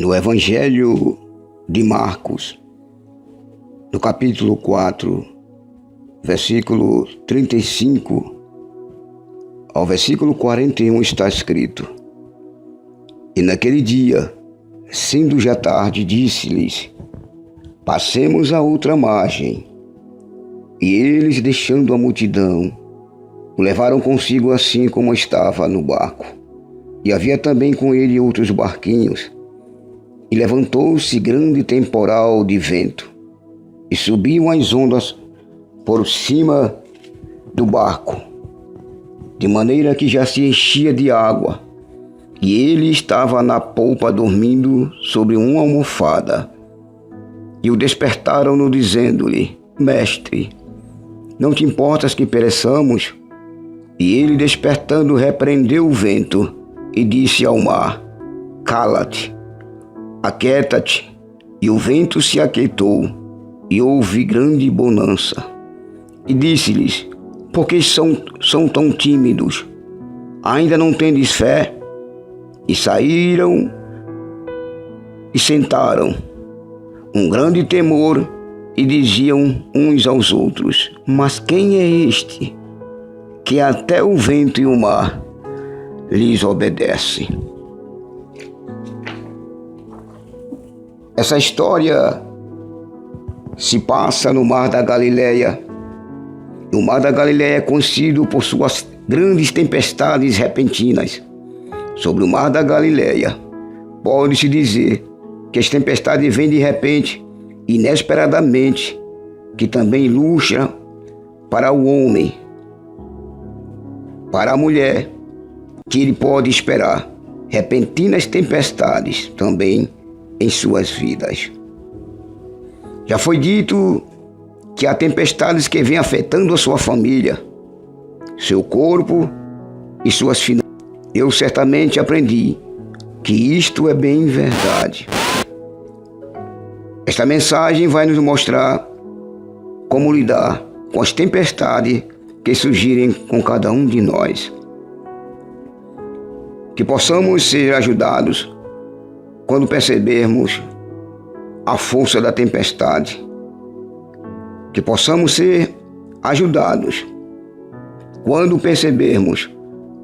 No Evangelho de Marcos, no capítulo 4, versículo 35 ao versículo 41 está escrito: E naquele dia, sendo já tarde, disse-lhes: Passemos a outra margem. E eles, deixando a multidão, o levaram consigo assim como estava no barco. E havia também com ele outros barquinhos. E levantou-se grande temporal de vento, e subiam as ondas por cima do barco, de maneira que já se enchia de água. E ele estava na polpa dormindo sobre uma almofada. E o despertaram-no, dizendo-lhe: Mestre, não te importas que pereçamos? E ele, despertando, repreendeu o vento e disse ao mar: Cala-te, aquieta-te. E o vento se aquietou, e houve grande bonança. E disse-lhes: Por que são tão tímidos? Ainda não tendes fé? E saíram e sentaram um grande temor, e diziam uns aos outros: Mas quem é este, que até o vento e o mar lhes obedecem? Essa história se passa no Mar da Galileia. O Mar da Galileia é conhecido por suas grandes tempestades repentinas. Sobre o Mar da Galileia, pode-se dizer que as tempestades vêm de repente, inesperadamente, que também ilustra para o homem, para a mulher, que ele pode esperar repentinas tempestades também em suas vidas. Já foi dito que há tempestades que vêm afetando a sua família, seu corpo e suas finanças. Eu certamente aprendi que isto é bem verdade. Esta mensagem vai nos mostrar como lidar com as tempestades que surgirem com cada um de nós. Que possamos ser ajudados quando percebermos a força da tempestade. Que possamos ser ajudados quando percebermos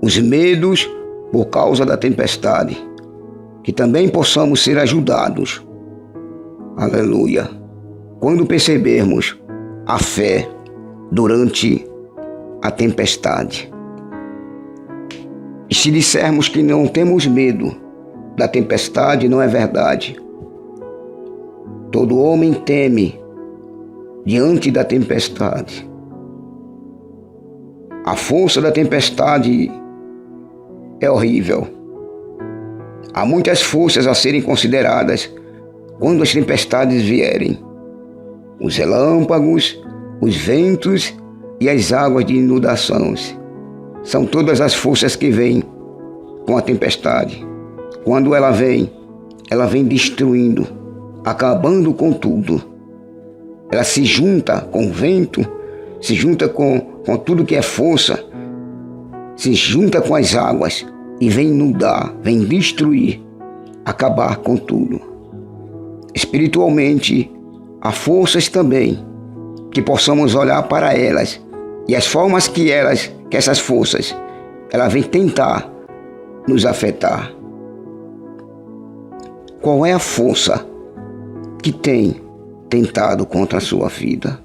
os medos por causa da tempestade. Que também possamos ser ajudados, aleluia, quando percebermos a fé durante a tempestade. E se dissermos que não temos medo da tempestade, não é verdade. Todo homem teme diante da tempestade. A força da tempestade é horrível. Há muitas forças a serem consideradas quando as tempestades vierem: os relâmpagos, os ventos e as águas de inundações. São todas as forças que vêm com a tempestade. Quando ela vem destruindo, acabando com tudo. Ela se junta com o vento, se junta com tudo que é força, se junta com as águas e vem inundar, vem destruir, acabar com tudo. Espiritualmente, há forças também que possamos olhar para elas e as formas que essas forças, elas vêm tentar nos afetar. Qual é a força que tem tentado contra a sua vida?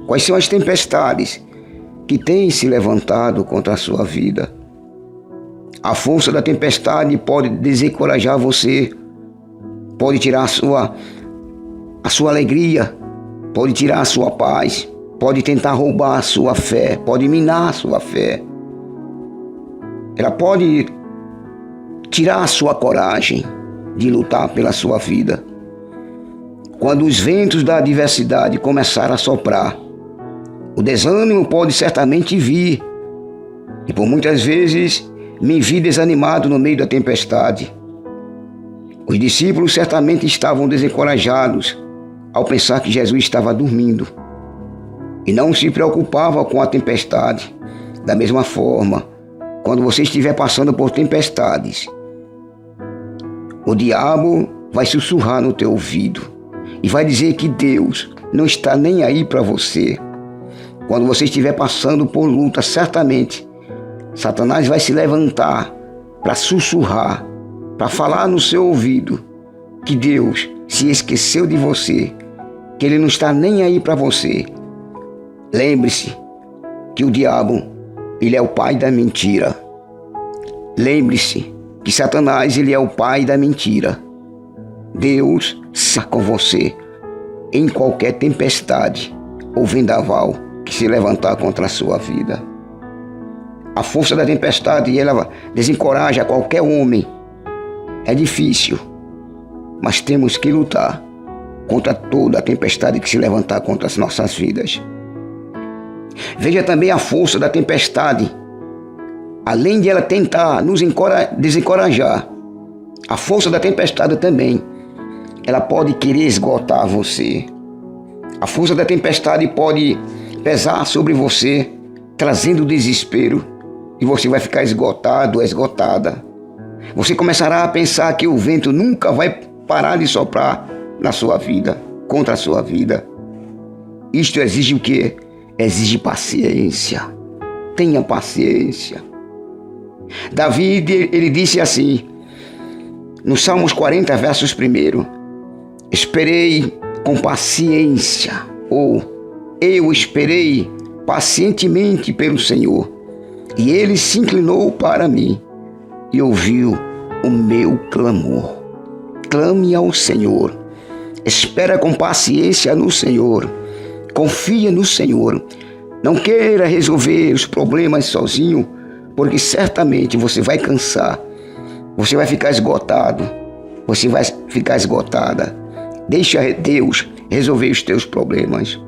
Quais são as tempestades que têm se levantado contra a sua vida? A força da tempestade pode desencorajar você, pode tirar a sua alegria, pode tirar a sua paz, pode tentar roubar a sua fé, pode minar a sua fé. Ela pode tirar a sua coragem de lutar pela sua vida. Quando os ventos da adversidade começarem a soprar, o desânimo pode certamente vir. E por muitas vezes me vi desanimado no meio da tempestade. Os discípulos certamente estavam desencorajados ao pensar que Jesus estava dormindo e não se preocupava com a tempestade. Da mesma forma, quando você estiver passando por tempestades, O diabo vai sussurrar no teu ouvido e vai dizer que Deus não está nem aí para você. Quando você estiver passando por luta, certamente Satanás vai se levantar para sussurrar, para falar no seu ouvido que Deus se esqueceu de você, que Ele não está nem aí para você. Lembre-se que o diabo, ele é o pai da mentira. Lembre-se que Satanás, ele é o pai da mentira. Deus está com você em qualquer tempestade ou vendaval que se levantar contra a sua vida. A força da tempestade, ela desencoraja qualquer homem. É difícil, mas temos que lutar contra toda a tempestade que se levantar contra as nossas vidas. Veja também a força da tempestade. Além de ela tentar nos desencorajar, a força da tempestade também, ela pode querer esgotar você. A força da tempestade pode pesar sobre você, trazendo desespero, e você vai ficar esgotado, esgotada. Você começará a pensar que o vento nunca vai parar de soprar na sua vida, contra a sua vida. Isto exige o quê? Exige paciência. Tenha paciência. Davi, ele disse assim, no Salmos 40, versos 1, esperei com paciência, ou eu esperei pacientemente pelo Senhor, e Ele se inclinou para mim e ouviu o meu clamor. Clame ao Senhor, espera com paciência no Senhor, confia no Senhor. Não queira resolver os problemas sozinho, porque certamente você vai cansar, você vai ficar esgotado, você vai ficar esgotada. Deixa Deus resolver os teus problemas.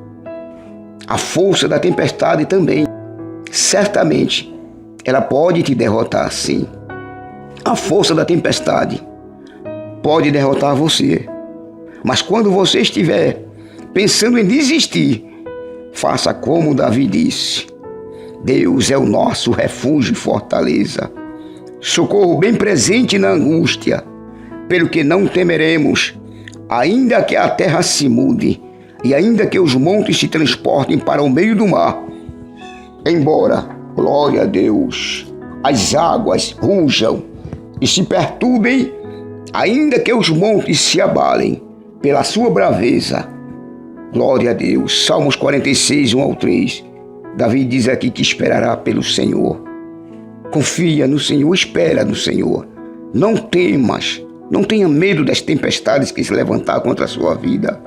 A força da tempestade também, certamente, ela pode te derrotar, sim. A força da tempestade pode derrotar você. Mas quando você estiver pensando em desistir, faça como Davi disse. Deus é o nosso refúgio e fortaleza, socorro bem presente na angústia, pelo que não temeremos, ainda que a terra se mude, e ainda que os montes se transportem para o meio do mar. Embora, glória a Deus, as águas rujam e se perturbem, ainda que os montes se abalem pela sua braveza. Glória a Deus. Salmos 46, 1 ao 3. Davi diz aqui que esperará pelo Senhor. Confia no Senhor, espera no Senhor. Não temas, não tenha medo das tempestades que se levantar contra a sua vida.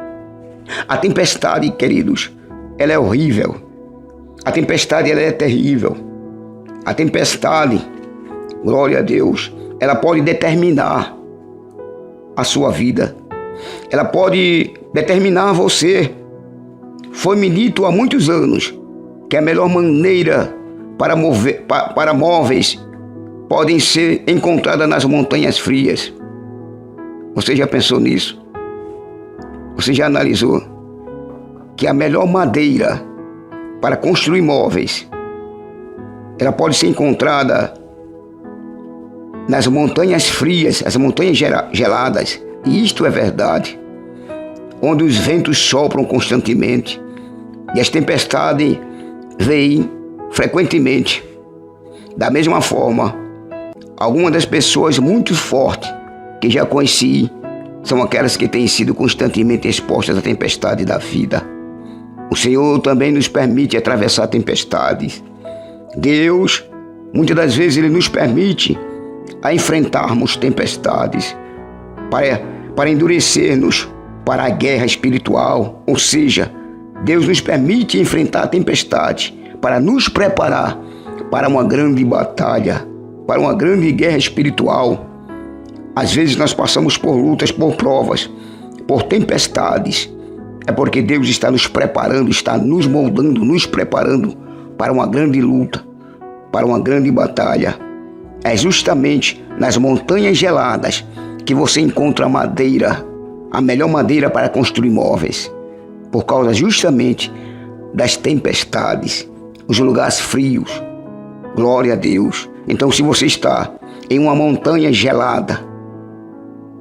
A tempestade, queridos, ela é horrível. A tempestade, ela é terrível. A tempestade, glória a Deus, ela pode determinar a sua vida. Ela pode determinar você. Foi-me dito há muitos anos que a melhor maneira para móveis podem ser encontradas nas montanhas frias. Você já pensou nisso? Você já analisou que a melhor madeira para construir móveis, ela pode ser encontrada nas montanhas frias, as montanhas geladas, e isto é verdade, onde os ventos sopram constantemente e as tempestades vêm frequentemente. Da mesma forma, algumas das pessoas muito fortes que já conheci são aquelas que têm sido constantemente expostas à tempestade da vida. O Senhor também nos permite atravessar tempestades. Deus, muitas das vezes, Ele nos permite a enfrentarmos tempestades para endurecer-nos para a guerra espiritual. Ou seja, Deus nos permite enfrentar a tempestade para nos preparar para uma grande batalha, para uma grande guerra espiritual. Às vezes nós passamos por lutas, por provas, por tempestades. É porque Deus está nos preparando, está nos moldando, nos preparando para uma grande luta, para uma grande batalha. É justamente nas montanhas geladas que você encontra a madeira, a melhor madeira para construir móveis, por causa justamente das tempestades, os lugares frios. Glória a Deus. Então, se você está em uma montanha gelada,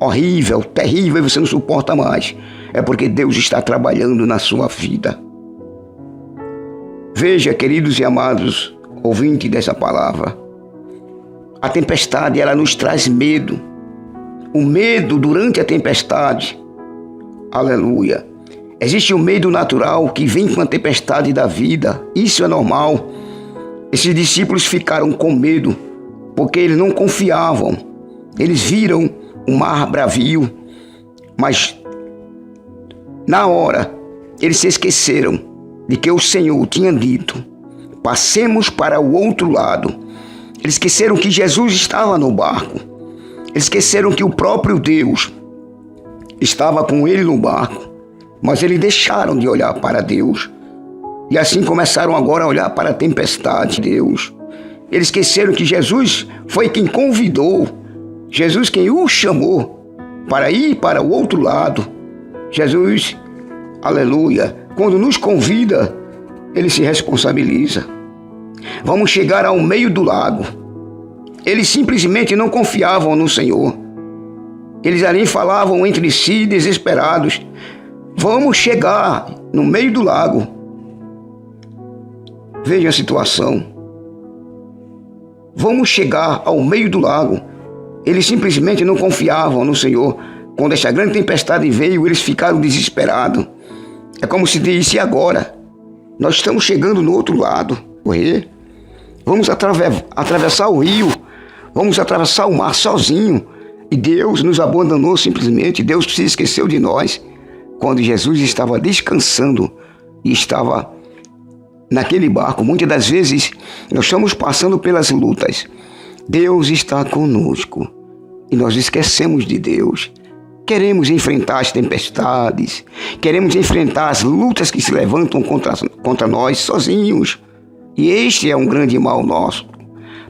horrível, terrível, e você não suporta mais, é porque Deus está trabalhando na sua vida. Veja, queridos e amados ouvintes dessa palavra, a tempestade, ela nos traz medo. O medo durante a tempestade, aleluia. Existe um medo natural que vem com a tempestade da vida, isso é normal. Esses discípulos ficaram com medo, porque eles não confiavam. Eles viram o mar bravio, mas na hora eles se esqueceram de que o Senhor tinha dito: passemos para o outro lado. Eles esqueceram que Jesus estava no barco. Eles esqueceram que o próprio Deus estava com ele no barco. Mas eles deixaram de olhar para Deus. E assim começaram agora a olhar para a tempestade de Deus. Eles esqueceram que Jesus foi quem convidou. Jesus quem o chamou para ir para o outro lado. Jesus, aleluia, quando nos convida, ele se responsabiliza. Vamos chegar ao meio do lago. Eles simplesmente não confiavam no Senhor. Eles ali falavam entre si, desesperados: vamos chegar no meio do lago. Veja a situação. Vamos chegar ao meio do lago. Eles simplesmente não confiavam no Senhor. Quando esta grande tempestade veio, eles ficaram desesperados. É como se disse: agora, nós estamos chegando no outro lado. Correr. Vamos atravessar o rio. Vamos atravessar o mar sozinho. E Deus nos abandonou simplesmente. Deus se esqueceu de nós. Quando Jesus estava descansando e estava naquele barco. Muitas das vezes nós estamos passando pelas lutas. Deus está conosco e nós esquecemos de Deus. Queremos enfrentar as tempestades, queremos enfrentar as lutas que se levantam contra nós sozinhos. E este é um grande mal nosso.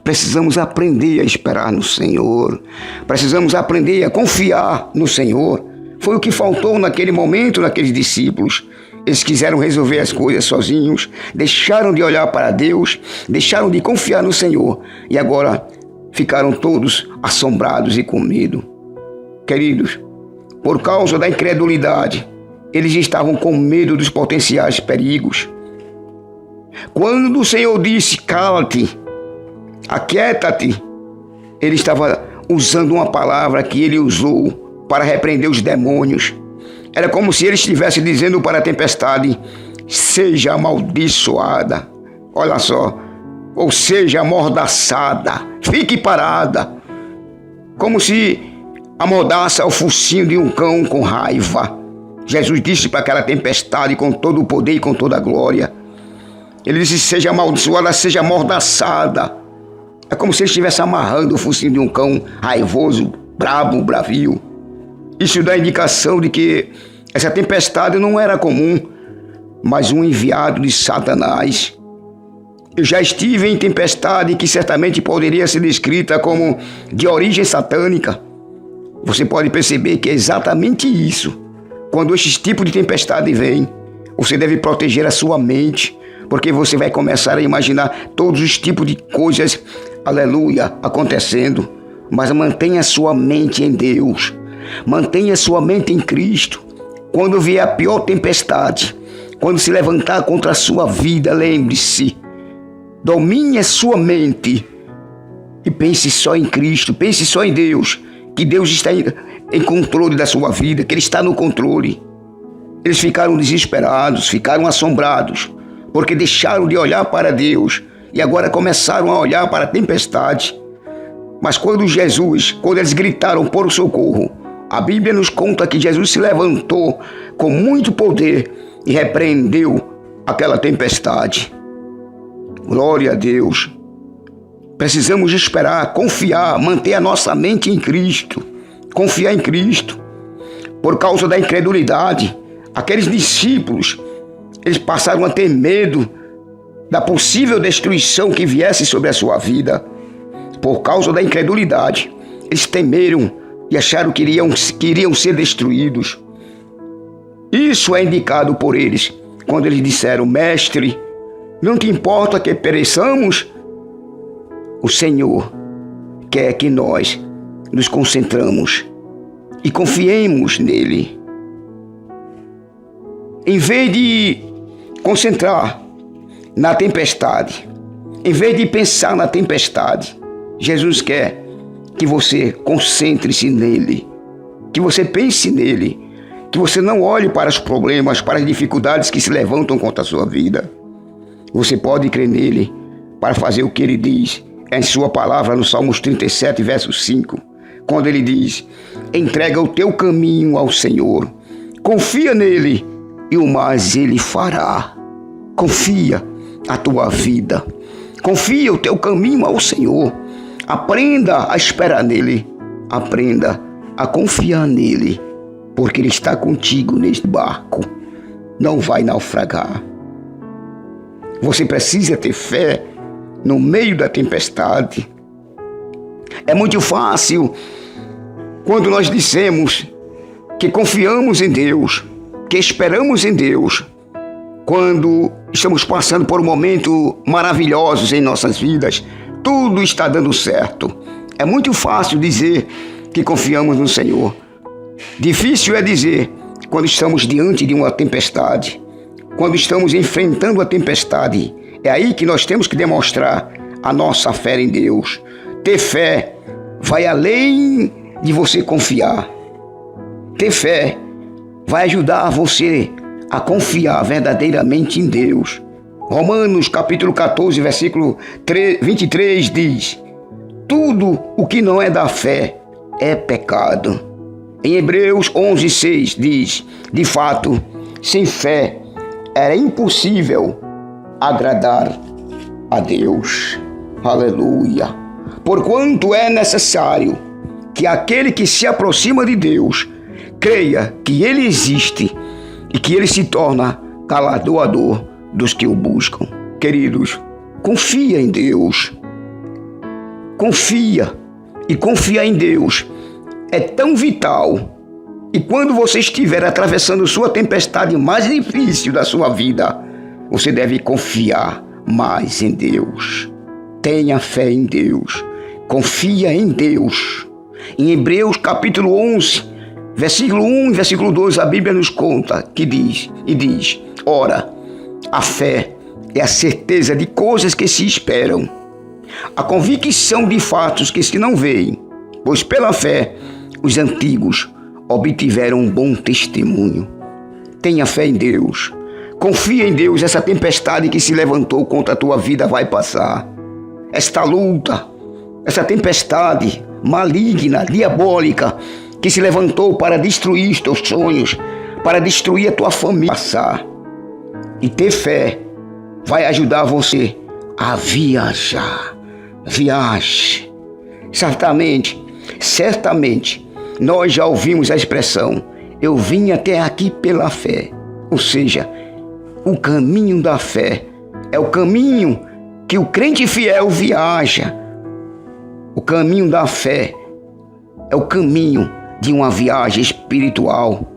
Precisamos aprender a esperar no Senhor. Precisamos aprender a confiar no Senhor. Foi o que faltou naquele momento naqueles discípulos. Eles quiseram resolver as coisas sozinhos, deixaram de olhar para Deus, deixaram de confiar no Senhor e agora ficaram todos assombrados e com medo. Queridos, por causa da incredulidade, eles estavam com medo dos potenciais perigos. Quando o Senhor disse: cala-te, aquieta-te, ele estava usando uma palavra que ele usou para repreender os demônios. Era como se ele estivesse dizendo para a tempestade: seja amaldiçoada, olha só, ou seja amordaçada, fique parada, como se amordaça o focinho de um cão com raiva. Jesus disse para aquela tempestade com todo o poder e com toda a glória. Ele disse: seja amaldiçoada, seja amordaçada. É como se ele estivesse amarrando o focinho de um cão raivoso, brabo, bravio. Isso dá indicação de que essa tempestade não era comum, mas um enviado de Satanás. Eu já estive em tempestade que certamente poderia ser descrita como de origem satânica. Você pode perceber que é exatamente isso. Quando esse tipo de tempestade vem, você deve proteger a sua mente, porque você vai começar a imaginar todos os tipos de coisas, aleluia, acontecendo. Mas mantenha a sua mente em Deus. Mantenha a sua mente em Cristo. Quando vier a pior tempestade, quando se levantar contra a sua vida, lembre-se, domine a sua mente e pense só em Cristo, pense só em Deus, que Deus está em controle da sua vida, que Ele está no controle. Eles ficaram desesperados, ficaram assombrados, porque deixaram de olhar para Deus e agora começaram a olhar para a tempestade. Mas quando eles gritaram por socorro, a Bíblia nos conta que Jesus se levantou com muito poder e repreendeu aquela tempestade. Glória a Deus. Precisamos esperar, confiar, manter a nossa mente em Cristo. Confiar em Cristo. Por causa da incredulidade, aqueles discípulos, eles passaram a ter medo da possível destruição que viesse sobre a sua vida. Por causa da incredulidade, eles temeram e acharam que iriam ser destruídos. Isso é indicado por eles, quando eles disseram: mestre, não te importa que pereçamos? O Senhor quer que nós nos concentramos e confiemos nele. Em vez de concentrar na tempestade, em vez de pensar na tempestade, Jesus quer que você concentre-se nele, que você pense nele, que você não olhe para os problemas, para as dificuldades que se levantam contra a sua vida. Você pode crer nele para fazer o que ele diz em sua palavra no Salmos 37, verso 5, quando ele diz: entrega o teu caminho ao Senhor, confia nele e o mais ele fará. Confia a tua vida, confia o teu caminho ao Senhor, aprenda a esperar nele, aprenda a confiar nele, porque ele está contigo neste barco, não vai naufragar. Você precisa ter fé no meio da tempestade. É muito fácil quando nós dissemos que confiamos em Deus, que esperamos em Deus, quando estamos passando por momentos maravilhosos em nossas vidas, tudo está dando certo. É muito fácil dizer que confiamos no Senhor. Difícil é dizer quando estamos diante de uma tempestade, quando estamos enfrentando a tempestade. É aí que nós temos que demonstrar a nossa fé em Deus. Ter fé vai além de você confiar. Ter fé vai ajudar você a confiar verdadeiramente em Deus. Romanos capítulo 14, versículo 23 diz: tudo o que não é da fé é pecado. Em Hebreus 11, 6 diz: de fato, sem fé era impossível agradar a Deus. Aleluia! Porquanto é necessário que aquele que se aproxima de Deus creia que ele existe e que ele se torna galardoador dos que o buscam. Queridos, confia em Deus. Confia. E confiar em Deus é tão vital. E quando você estiver atravessando sua tempestade mais difícil da sua vida, você deve confiar mais em Deus. Tenha fé em Deus. Confia em Deus. Em Hebreus capítulo 11, versículo 1 e versículo 2, a Bíblia nos conta que diz: ora, a fé é a certeza de coisas que se esperam, a convicção de fatos que se não veem, pois pela fé os antigos obtiveram um bom testemunho. Tenha fé em Deus. Confia em Deus. Essa tempestade que se levantou contra a tua vida vai passar. Esta luta, essa tempestade maligna, diabólica, que se levantou para destruir os teus sonhos, para destruir a tua família, passar. E ter fé vai ajudar você a viajar. Viaje. Certamente, nós já ouvimos a expressão: eu vim até aqui pela fé. Ou seja, o caminho da fé é o caminho que o crente fiel viaja. O caminho da fé é o caminho de uma viagem espiritual,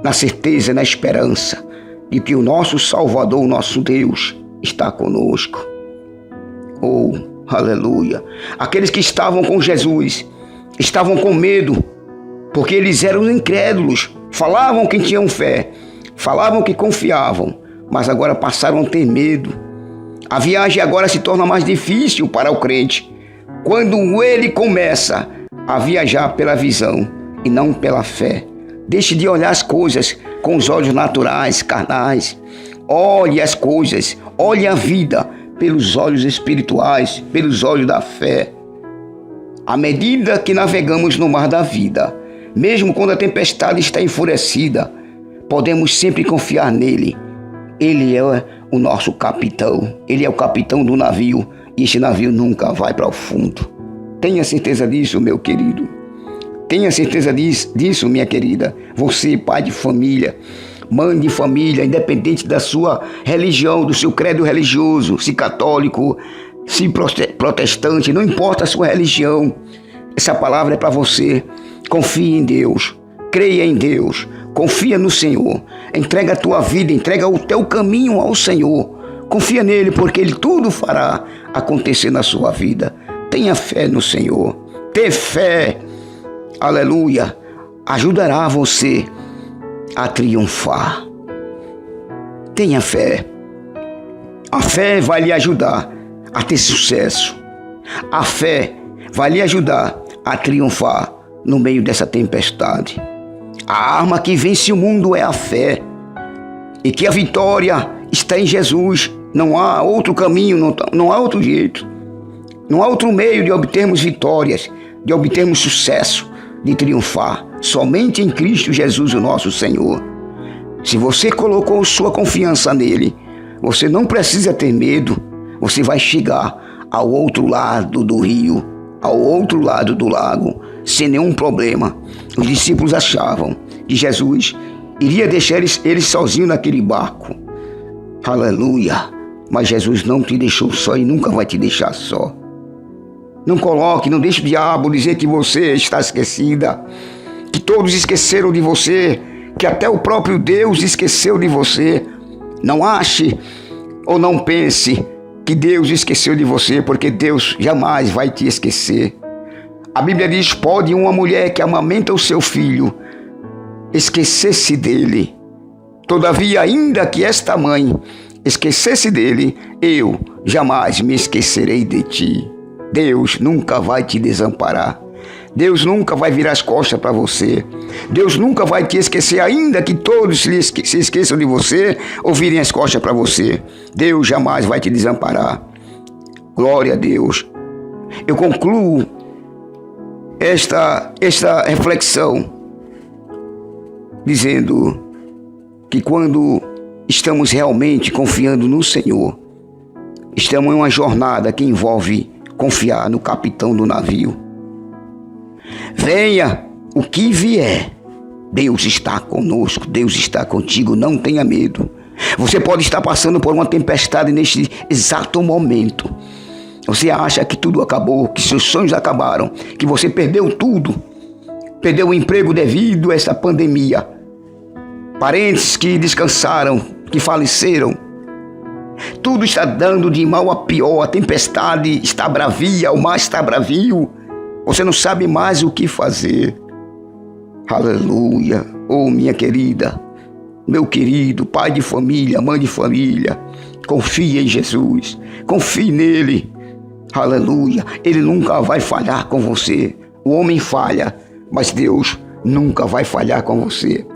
na certeza, na esperança de que o nosso Salvador, o nosso Deus, está conosco. Oh, aleluia! Aqueles que estavam com Jesus estavam com medo, porque eles eram incrédulos, falavam que tinham fé, falavam que confiavam, mas agora passaram a ter medo. A viagem agora se torna mais difícil para o crente, quando ele começa a viajar pela visão e não pela fé. Deixe de olhar as coisas com os olhos naturais, carnais. Olhe as coisas, olhe a vida pelos olhos espirituais, pelos olhos da fé. À medida que navegamos no mar da vida, mesmo quando a tempestade está enfurecida, podemos sempre confiar nele. Ele é o nosso capitão, ele é o capitão do navio, e esse navio nunca vai para o fundo. Tenha certeza disso, meu querido. Tenha certeza disso, minha querida. Você, pai de família, mãe de família, independente da sua religião, do seu credo religioso, se católico, se protestante, não importa a sua religião. Essa palavra é para você. Confie em Deus, creia em Deus, confia no Senhor. Entrega a tua vida, entrega o teu caminho ao Senhor. Confia nele, porque ele tudo fará acontecer na sua vida. Tenha fé no Senhor. Ter fé. Aleluia. ajudará você a triunfar. Tenha fé. A fé vai lhe ajudar a ter sucesso. A fé vai lhe ajudar a triunfar no meio dessa tempestade. A arma que vence o mundo é a fé. E que a vitória está em Jesus. Não há outro caminho, não há outro jeito. Não há outro meio de obtermos vitórias, de obtermos sucesso, de triunfar. Somente em Cristo Jesus, o nosso Senhor. Se você colocou sua confiança nele, você não precisa ter medo. Você vai chegar ao outro lado do rio, ao outro lado do lago, sem nenhum problema. Os discípulos achavam que Jesus iria deixar eles sozinhos naquele barco. Aleluia! Mas Jesus não te deixou só e nunca vai te deixar só. Não deixe o diabo dizer que você está esquecida, que todos esqueceram de você, que até o próprio Deus esqueceu de você. Não ache ou não pense que Deus esqueceu de você, porque Deus jamais vai te esquecer. A Bíblia diz: pode uma mulher que amamenta o seu filho esquecer-se dele. Todavia, ainda que esta mãe esquecesse dele, eu jamais me esquecerei de ti. Deus nunca vai te desamparar. Deus nunca vai virar as costas para você. Deus nunca vai te esquecer, ainda que todos se esqueçam de você ou virem as costas para você. Deus jamais vai te desamparar. Glória a Deus. Eu concluo esta reflexão dizendo que quando estamos realmente confiando no Senhor, estamos em uma jornada que envolve confiar no capitão do navio. Venha o que vier, Deus está conosco, Deus está contigo, não tenha medo. Você pode estar passando por uma tempestade neste exato momento. Você acha que tudo acabou, que seus sonhos acabaram, que você perdeu tudo, perdeu o emprego devido a essa pandemia, parentes que descansaram, que faleceram. Tudo está dando de mal a pior, a tempestade está bravia, o mar está bravio. Você não sabe mais o que fazer. Aleluia. Oh, minha querida, meu querido, pai de família, mãe de família, confie em Jesus, confie nele. Aleluia. Ele nunca vai falhar com você. O homem falha, mas Deus nunca vai falhar com você.